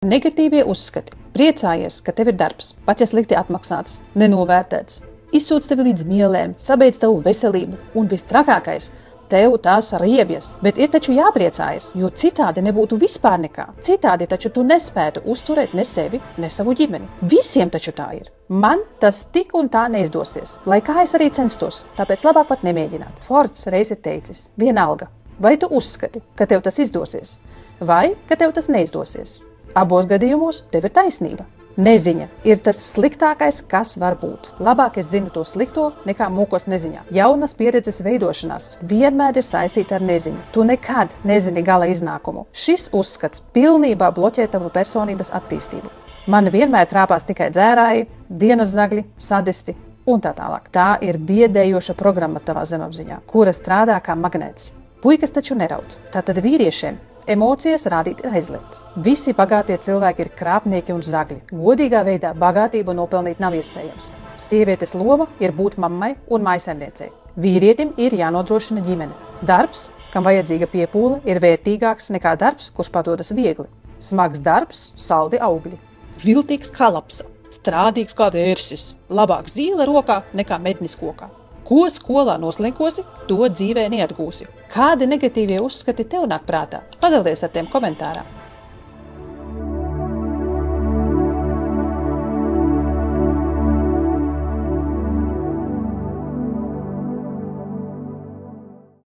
Negatīvie uzskati. Priecājies, ka tev ir darbs, pat ja slikti atmaksāts, nenovērtēts. Izsūc tevi līdz mielēm, sabeidz tavu veselību un vistrakākais – tev tās riebjas. Bet ir taču jāpriecājas, jo citādi nebūtu vispār nekā. Citādi taču tu nespētu uzturēt ne sevi, ne savu ģimeni. Visiem taču tā ir. Man tas tik un tā neizdosies, lai kā es arī censtos, tāpēc labāk pat nemēģināt. Fords reiz ir teicis, vienalga, vai tu uzskati, ka tev tas izdosies, vai ka tev tas neizdosies. Abos gadījumos tev ir taisnība. Neziņa ir tas sliktākais, kas var būt. Labāk es zinu to slikto, nekā mūkos neziņā. Jaunas pieredzes veidošanās vienmēr ir saistīta ar neziņu. Tu nekad nezini gala iznākumu. Šis uzskats pilnībā bloķē tavu personības attīstību. Man vienmēr trāpās tikai dzērāji, dienas zagļi, sadisti un tā tālāk. Tā ir biedējoša programma tavā zemapziņā, kura strādā kā magnēts. Puikas taču neraud. Tātad vīriešiem emocijas rādīt ir aizliegts. Visi bagātie cilvēki ir krāpnieki un zagļi. Godīgā veidā bagātību nopelnīt nav iespējams. Sievietes loma ir būt mammai un mājsaimniecei. Vīrietim ir jānodrošina ģimene. Darbs, kam vajadzīga piepūle, ir vērtīgāks nekā darbs, kurš padodas viegli. Smags darbs, saldi augļi. Viltīgs kā lapsa, strādīgs kā vērsis, labāk zīle rokā nekā mednis kokā. Ko skolā noslinkosi, to dzīvē neatgūsi. Kādi negatīvie uzskati tev nāk prātā? Padalies ar tiem komentārā.